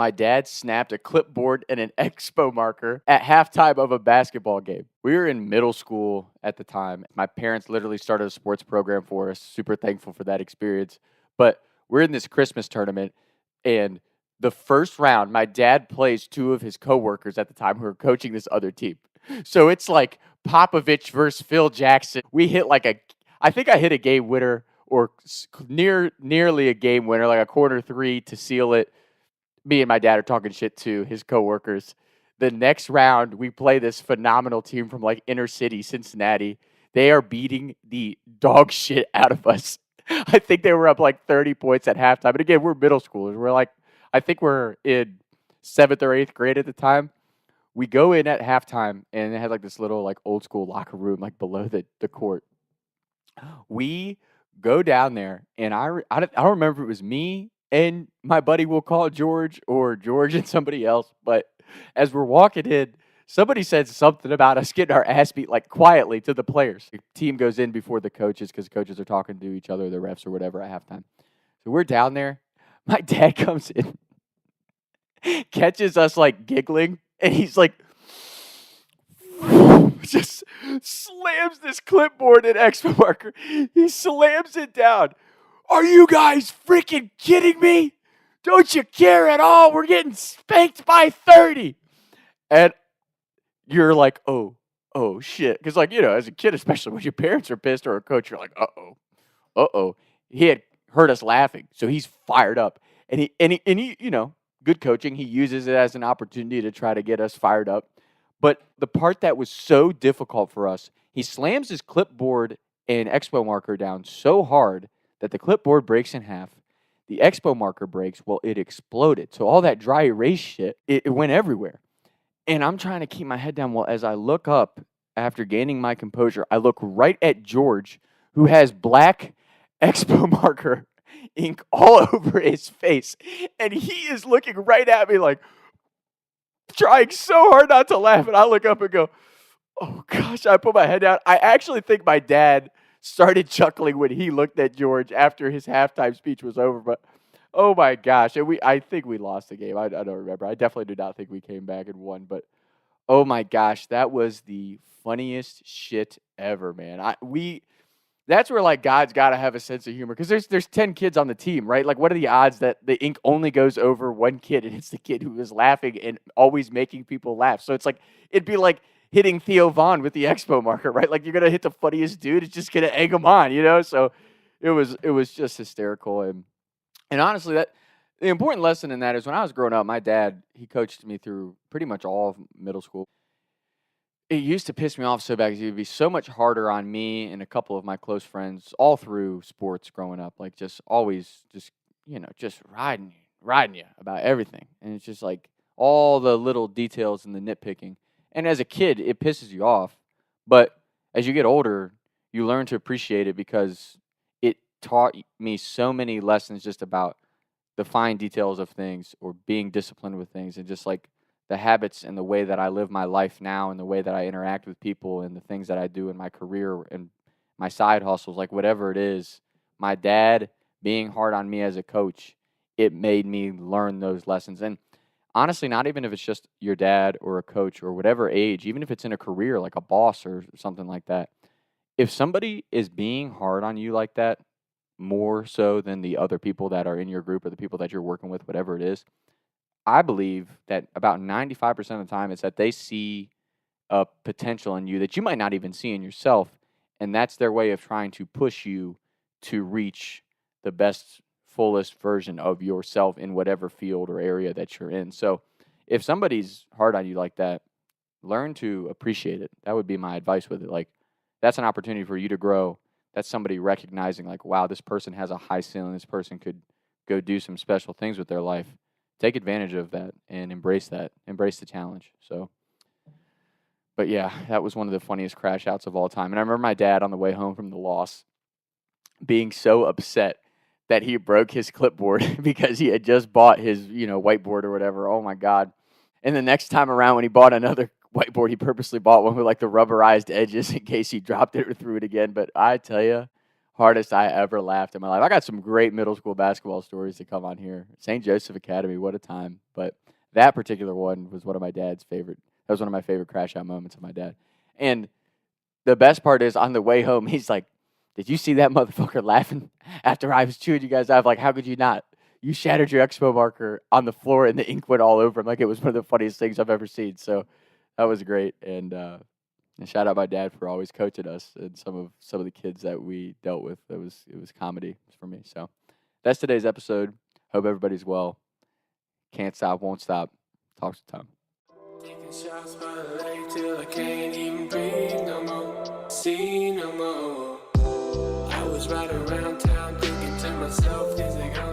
My dad snapped a clipboard and an expo marker at halftime of a basketball game. We were in middle school at the time. My parents literally started a sports program for us. Super thankful for that experience. But we're in this Christmas tournament, and the first round, my dad plays two of his coworkers at the time who are coaching this other team. So it's like Popovich versus Phil Jackson. I think I hit a game winner or nearly a game winner, like a corner three to seal it. Me and my dad are talking shit to his coworkers. The next round, we play this phenomenal team from like inner city Cincinnati. They are beating the dog shit out of us. I think they were up like 30 points at halftime. But again, we're middle schoolers. I think we're in 7th or 8th grade at the time. We go in at halftime, and it had like this little like old school locker room like below the court. We go down there, and I don't remember if it was me and my buddy, we'll call George, or George and somebody else. But as we're walking in, somebody said something about us getting our ass beat like quietly to the players. The team goes in before the coaches because coaches are talking to each other, the refs or whatever at halftime. So we're down there. My dad comes in, catches us like giggling, and he's like, just slams this clipboard and expo marker. He slams it down. Are you guys freaking kidding me? Don't you care at all? We're getting spanked by 30. And you're like, oh shit. Because like, as a kid, especially when your parents are pissed or a coach, you're like, uh-oh. He had heard us laughing, so he's fired up. And he, good coaching, he uses it as an opportunity to try to get us fired up. But the part that was so difficult for us, he slams his clipboard and expo marker down so hard that the clipboard breaks in half. The expo marker breaks. Well, it exploded. So all that dry erase shit, it went everywhere. And I'm trying to keep my head down. Well, as I look up after gaining my composure, I look right at George, who has black expo marker ink all over his face. And he is looking right at me like, trying so hard not to laugh. And I look up and go, oh gosh, I put my head down. I actually think my dad started chuckling when he looked at George after his halftime speech was over. But oh my gosh, and I think we lost the game. I don't remember. I definitely do not think we came back and won. But oh my gosh, that was the funniest shit ever, man. That's where like God's got to have a sense of humor, because there's 10 kids on the team, right? Like, what are the odds that the ink only goes over one kid, and it's the kid who is laughing and always making people laugh? So it's like, it'd be like hitting Theo Vaughn with the expo marker, right? Like, you're gonna hit the funniest dude, it's just gonna egg him on, So it was just hysterical. And honestly, that the important lesson in that is when I was growing up, my dad, he coached me through pretty much all of middle school. It used to piss me off so bad because it would be so much harder on me and a couple of my close friends all through sports growing up. Like, just always just riding you about everything. And it's just like all the little details and the nitpicking. And as a kid, it pisses you off. But as you get older, you learn to appreciate it, because it taught me so many lessons just about the fine details of things, or being disciplined with things, and just like the habits and the way that I live my life now, and the way that I interact with people, and the things that I do in my career and my side hustles, like whatever it is. My dad being hard on me as a coach, it made me learn those lessons. And honestly, not even if it's just your dad or a coach or whatever age, even if it's in a career like a boss or something like that, if somebody is being hard on you like that, more so than the other people that are in your group or the people that you're working with, whatever it is, I believe that about 95% of the time it's that they see a potential in you that you might not even see in yourself, and that's their way of trying to push you to reach the best, fullest version of yourself in whatever field or area that you're in. So if somebody's hard on you like that, learn to appreciate it. That would be my advice with it. Like, that's an opportunity for you to grow. That's somebody recognizing like, wow, this person has a high ceiling. This person could go do some special things with their life. Take advantage of that and embrace that. Embrace the challenge. So, but yeah, that was one of the funniest crash outs of all time. And I remember my dad on the way home from the loss being so upset that he broke his clipboard because he had just bought his, whiteboard or whatever. Oh my God. And the next time around when he bought another whiteboard, he purposely bought one with like the rubberized edges in case he dropped it or threw it again. But I tell you, hardest I ever laughed in my life. I got some great middle school basketball stories to come on here. St. Joseph Academy, what a time. But that particular one was one of my dad's favorite. That was one of my favorite crash out moments of my dad. And the best part is on the way home, he's like, did you see that motherfucker laughing after I was chewing you guys out? Like, how could you not? You shattered your expo marker on the floor and the ink went all over him. Like, it was one of the funniest things I've ever seen. So that was great. And shout out my dad for always coaching us and some of the kids that we dealt with. It was comedy for me. So that's today's episode. Hope everybody's well. Can't stop, won't stop. Talk some time. Taking shots by the lake till I can't even breathe no more, see no more. I was riding around town thinking to myself, is it gonna